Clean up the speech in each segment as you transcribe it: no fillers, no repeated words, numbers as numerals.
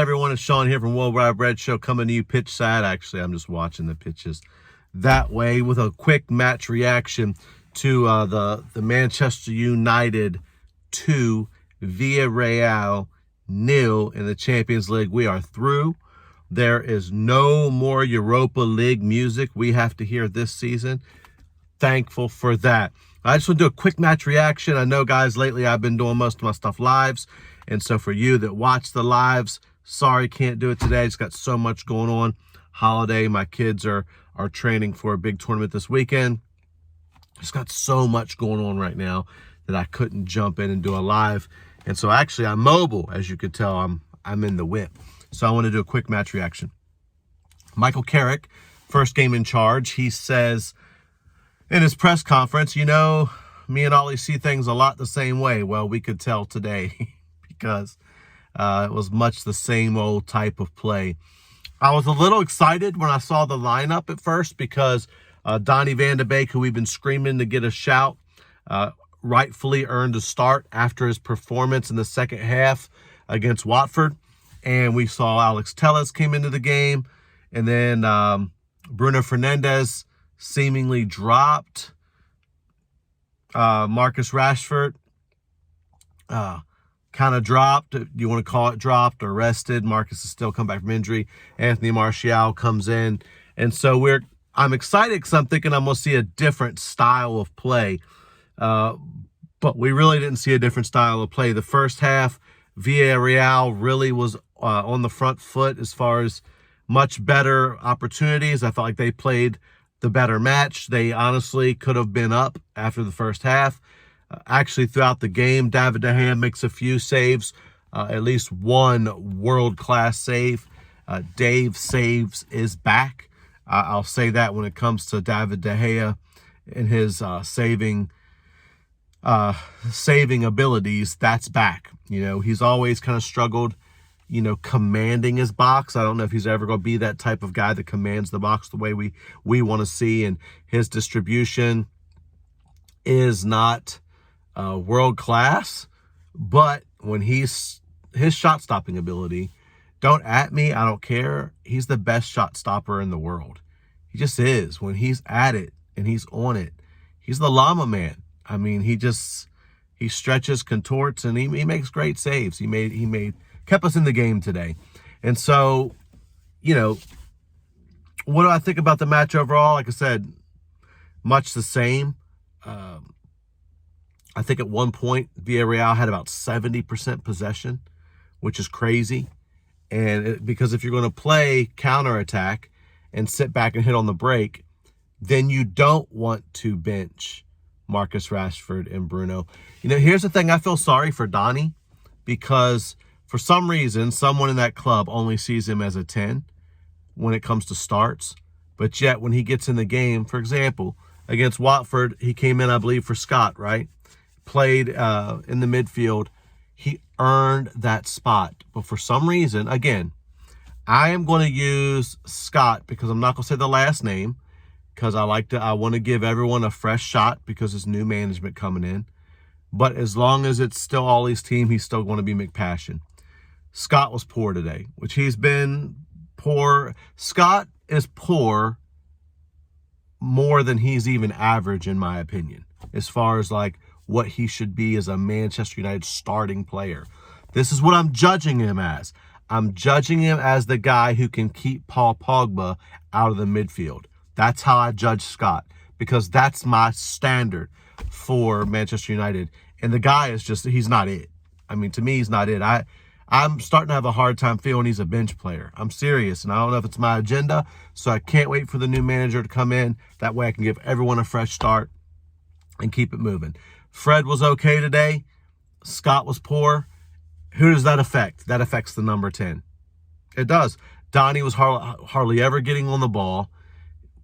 everyone, it's Sean here from Worldwide Red Show coming to you pitch side. Actually, I'm just watching the pitches that way with a quick match reaction to the Manchester United 2, Villarreal 0 in the Champions League. We are through. There is no more Europa League music we have to hear this season. Thankful for that. I just want to do a quick match reaction. I know, guys, lately I've been doing most of my stuff lives. And so for you that watch the lives, sorry, can't do it today. Just got so much going on. Holiday, my kids are training for a big tournament this weekend. Just got so much going on right now that I couldn't jump in and do a live. And so actually I'm mobile, as you could tell. I'm in the whip. So I want to do a quick match reaction. Michael Carrick, first game in charge, he says in his press conference, you know, me and Ollie see things a lot the same way. Well, we could tell today because it was much the same old type of play. I was a little excited when I saw the lineup at first because Donny van de Beek, who we've been screaming to get a shout, rightfully earned a start after his performance in the second half against Watford. And we saw Alex Telles came into the game. And then Bruno Fernandes seemingly dropped. Marcus Rashford kind of dropped. You want to call it dropped or rested. Marcus has still come back from injury. Anthony Martial comes in. And so I'm excited because I'm thinking I'm going to see a different style of play. But we really didn't see a different style of play. The first half, Villarreal really was on the front foot as far as much better opportunities. I felt like they played the better match. They honestly could have been up after the first half. Actually, throughout the game, David De Gea makes a few saves, at least one world-class save. Dave Saves is back. I'll say that when it comes to David De Gea and his saving abilities, that's back. You know, he's always kind of struggled, you know, commanding his box. I don't know if he's ever going to be that type of guy that commands the box the way we want to see. And his distribution is not world class, but when his shot stopping ability, don't at me, I don't care. He's the best shot stopper in the world. He just is. When he's at it and he's on it, he's the llama man. I mean, he stretches, contorts, and he makes great saves. He kept us in the game today. And so, you know, what do I think about the match overall? Like I said, much the same. I think at one point, Villarreal had about 70% possession, which is crazy. And because if you're going to play counterattack and sit back and hit on the break, then you don't want to bench Marcus Rashford and Bruno. You know, here's the thing. I feel sorry for Donny because for some reason, someone in that club only sees him as a 10 when it comes to starts. But yet when he gets in the game, for example, against Watford, he came in, I believe, for Scott, right? Played in the midfield. He earned that spot. But for some reason, again, I am going to use Scott because I'm not going to say the last name because I want to give everyone a fresh shot because there's new management coming in. But as long as it's still Ollie's team, he's still going to be McPassion. Scott was poor today, which he's been poor. Scott is poor more than he's even average, in my opinion, as far as like what he should be as a Manchester United starting player. This is what I'm judging him as. I'm judging him as the guy who can keep Paul Pogba out of the midfield. That's how I judge Scott, because that's my standard for Manchester United. And the guy is just, he's not it. I mean, to me, he's not it. I'm starting to have a hard time feeling he's a bench player. I'm serious, and I don't know if it's my agenda, so I can't wait for the new manager to come in. That way I can give everyone a fresh start and keep it moving. Fred was okay today. Scott was poor. Who does that affect? That affects the number 10. It does. Donny was hardly ever getting on the ball.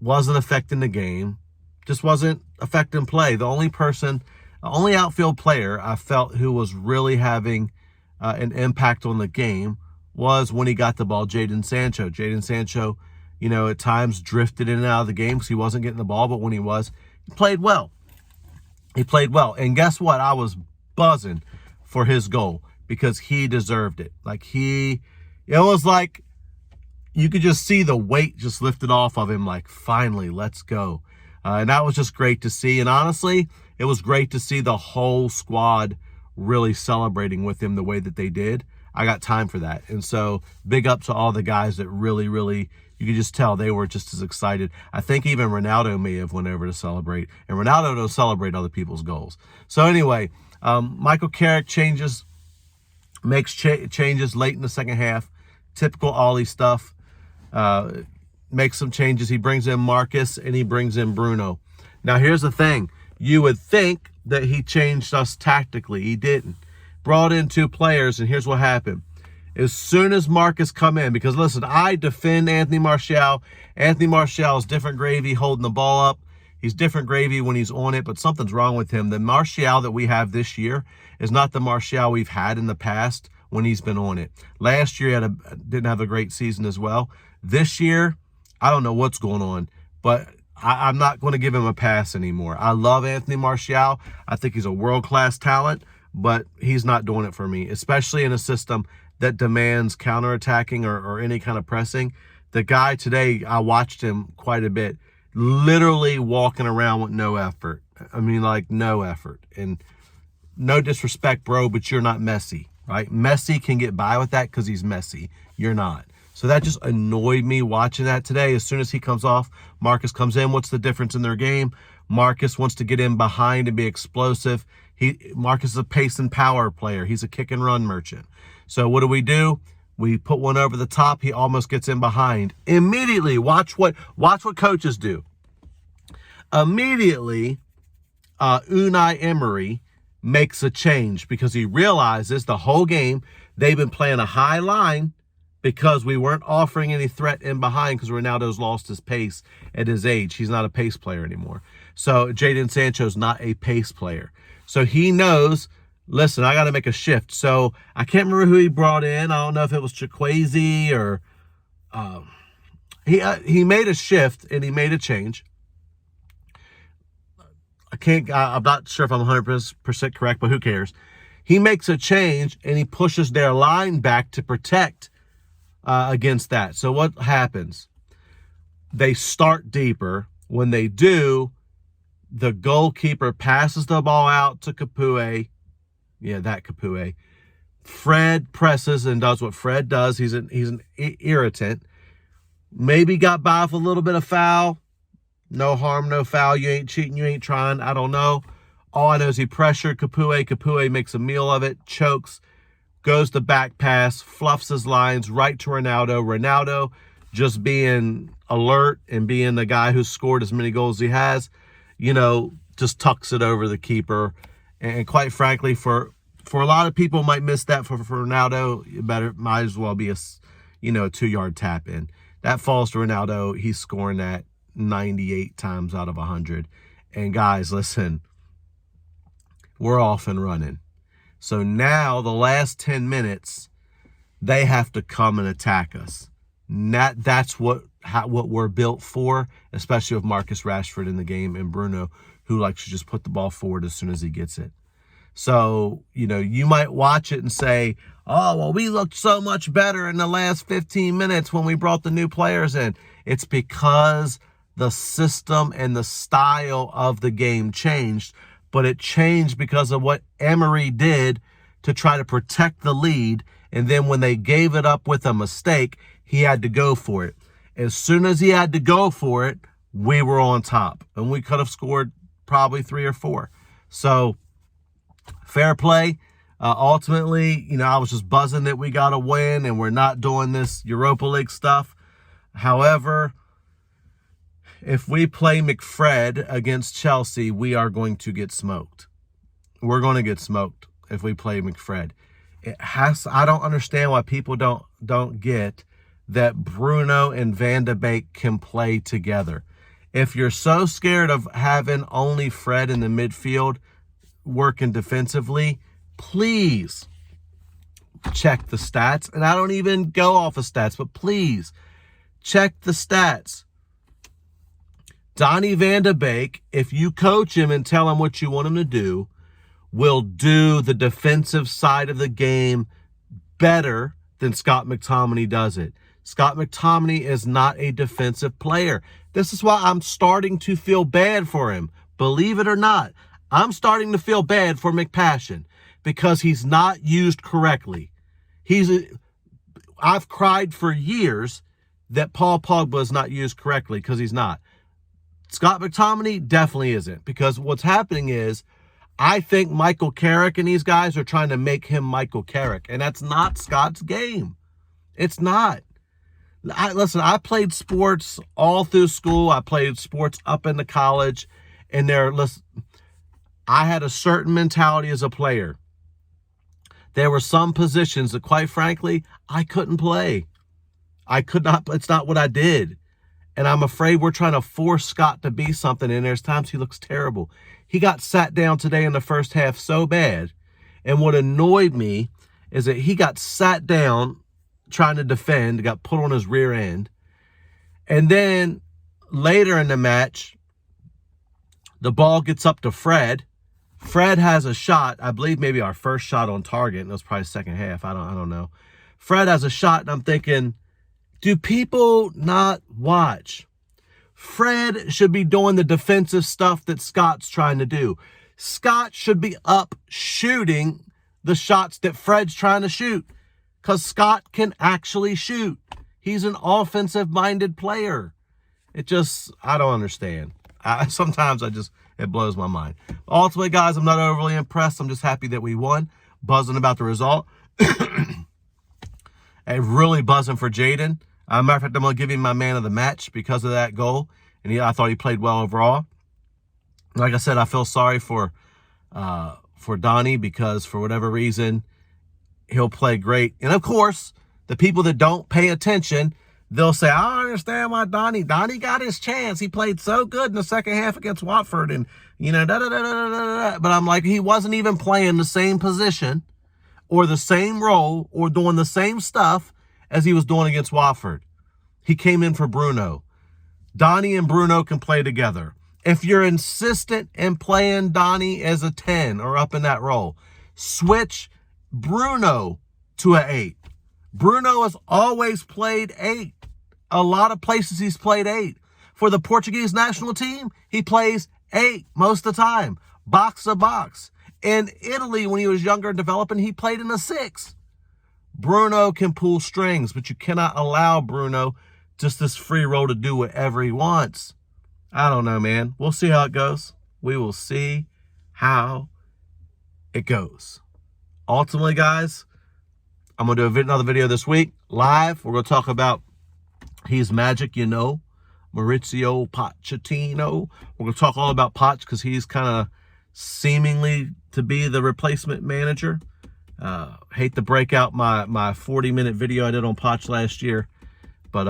Wasn't affecting the game. Just wasn't affecting play. The only outfield player I felt who was really having an impact on the game was when he got the ball, Jadon Sancho. Jadon Sancho, you know, at times drifted in and out of the game because he wasn't getting the ball, but when he was, he played well. He played well. And guess what? I was buzzing for his goal because he deserved it. Like he It was like you could just see the weight just lifted off of him, like, finally, let's go. And that was just great to see. And honestly, it was great to see the whole squad really celebrating with him the way that they did. I got time for that. And so big up to all the guys that really, you could just tell they were just as excited. I think even Ronaldo may have went over to celebrate. And Ronaldo don't celebrate other people's goals. So anyway, Michael Carrick makes changes late in the second half. Typical Ollie stuff. Makes some changes. He brings in Marcus and he brings in Bruno. Now, here's the thing. You would think that he changed us tactically. He didn't. Brought in 2 players, and here's what happened. As soon as Marcus come in, because listen, I defend Anthony Martial. Anthony Martial is different gravy holding the ball up. He's different gravy when he's on it, but something's wrong with him. The Martial that we have this year is not the Martial we've had in the past when he's been on it. Last year, didn't have a great season as well. This year, I don't know what's going on, but I'm not going to give him a pass anymore. I love Anthony Martial. I think he's a world-class talent, but he's not doing it for me, especially in a system that demands counterattacking or any kind of pressing. The guy today, I watched him quite a bit, literally walking around with no effort. I mean, like, no effort. And no disrespect, bro, but you're not Messi, right? Messi can get by with that because he's Messi. You're not. So that just annoyed me watching that today. As soon as he comes off, Marcus comes in. What's the difference in their game? Marcus wants to get in behind and be explosive. Marcus is a pace and power player. He's a kick and run merchant. So what do? We put one over the top. He almost gets in behind. Immediately, watch what coaches do. Immediately, Unai Emery makes a change because he realizes the whole game they've been playing a high line because we weren't offering any threat in behind because Ronaldo's lost his pace at his age. He's not a pace player anymore. So Jadon Sancho's not a pace player. So he knows, listen, I got to make a shift. So I can't remember who he brought in. I don't know if it was Chikwueze or he made a shift and he made a change. I'm not sure if I'm 100% correct, but who cares? He makes a change and he pushes their line back to protect against that. So what happens? They start deeper. When they do, the goalkeeper passes the ball out to Capoue. Yeah, that Capoue. Fred presses and does what Fred does. He's an irritant. Maybe got by with a little bit of foul. No harm, no foul. You ain't cheating. You ain't trying. I don't know. All I know is he pressured Capoue. Capoue makes a meal of it, chokes, goes to back pass, fluffs his lines right to Ronaldo. Ronaldo, just being alert and being the guy who's scored as many goals as he has, just tucks it over the keeper. And quite frankly, for a lot of people might miss that. For Ronaldo, might as well be a 2-yard tap in. That falls to Ronaldo. He's scoring that 98 times out of 100. And guys, listen, we're off and running. So now the last 10 minutes, they have to come and attack us. That's what we're built for, especially with Marcus Rashford in the game and Bruno, who likes to just put the ball forward as soon as he gets it. So, you might watch it and say, oh, well, we looked so much better in the last 15 minutes when we brought the new players in. It's because the system and the style of the game changed, but it changed because of what Emery did to try to protect the lead. And then when they gave it up with a mistake, he had to go for it. As soon as he had to go for it, we were on top. And we could have scored probably 3 or 4. So, fair play. Ultimately, I was just buzzing that we got a win and we're not doing this Europa League stuff. However, if we play McFred against Chelsea, we are going to get smoked. We're going to get smoked if we play McFred. I don't understand why people don't get that Bruno and Van de Beek can play together. If you're so scared of having only Fred in the midfield working defensively, please check the stats. And I don't even go off of stats, but please check the stats. Donny Van de Beek, if you coach him and tell him what you want him to do, will do the defensive side of the game better then Scott McTominay does it. Scott McTominay is not a defensive player. This is why I'm starting to feel bad for him. Believe it or not, I'm starting to feel bad for McPassion because he's not used correctly. I've cried for years that Paul Pogba is not used correctly because he's not. Scott McTominay definitely isn't, because what's happening is I think Michael Carrick and these guys are trying to make him Michael Carrick, and that's not Scott's game. It's not. Listen, I played sports all through school. I played sports up into college, and I had a certain mentality as a player. There were some positions that, quite frankly, I couldn't play. I could not. It's not what I did. And I'm afraid we're trying to force Scott to be something, and there's times he looks terrible. He got sat down today in the first half so bad, and what annoyed me is that he got sat down trying to defend, got put on his rear end, and then later in the match, the ball gets up to Fred. Fred has a shot, I believe maybe our first shot on target, and it was probably second half, I don't know. Fred has a shot, and I'm thinking, do people not watch? Fred should be doing the defensive stuff that Scott's trying to do. Scott should be up shooting the shots that Fred's trying to shoot, because Scott can actually shoot. He's an offensive-minded player. I don't understand. Sometimes it blows my mind. Ultimately, guys, I'm not overly impressed. I'm just happy that we won. Buzzing about the result. And really buzzing for Jaden. Matter of fact, I'm going to give him my man of the match because of that goal. And I thought he played well overall. Like I said, I feel sorry for Donnie, because for whatever reason, he'll play great. And of course, the people that don't pay attention, they'll say, I don't understand why Donnie got his chance. He played so good in the second half against Watford, and, But I'm like, he wasn't even playing the same position or the same role or doing the same stuff as he was doing against Watford. He came in for Bruno. Donnie and Bruno can play together. If you're insistent in playing Donnie as a 10 or up in that role, switch Bruno to an 8. Bruno has always played 8. A lot of places he's played 8. For the Portuguese national team, he plays 8 most of the time. Box to box. In Italy, when he was younger and developing, he played in a 6. Bruno can pull strings, but you cannot allow Bruno just this free roll to do whatever he wants. I don't know, man. We'll see how it goes. We will see how it goes. Ultimately, guys, I'm going to do another video this week, live. We're going to talk about he's magic, Maurizio Pochettino. We're going to talk all about Poch because he's kind of seemingly to be the replacement manager. Hate to break out my 40-minute video I did on Poch last year, but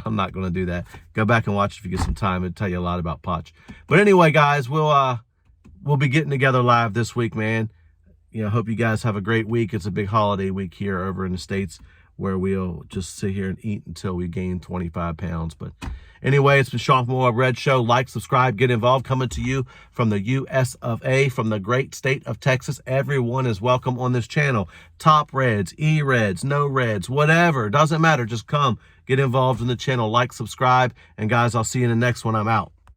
I'm not going to do that. Go back and watch if you get some time. It'll tell you a lot about Poch. But anyway, guys, we'll be getting together live this week, man. Hope you guys have a great week. It's a big holiday week here over in the States, where we'll just sit here and eat until we gain 25 pounds. But anyway, it's been Sean from Moab Red Show. Like, subscribe, get involved. Coming to you from the US of A, from the great state of Texas. Everyone is welcome on this channel. Top Reds, E-Reds, no Reds, whatever. Doesn't matter. Just come. Get involved in the channel. Like, subscribe. And guys, I'll see you in the next one. I'm out.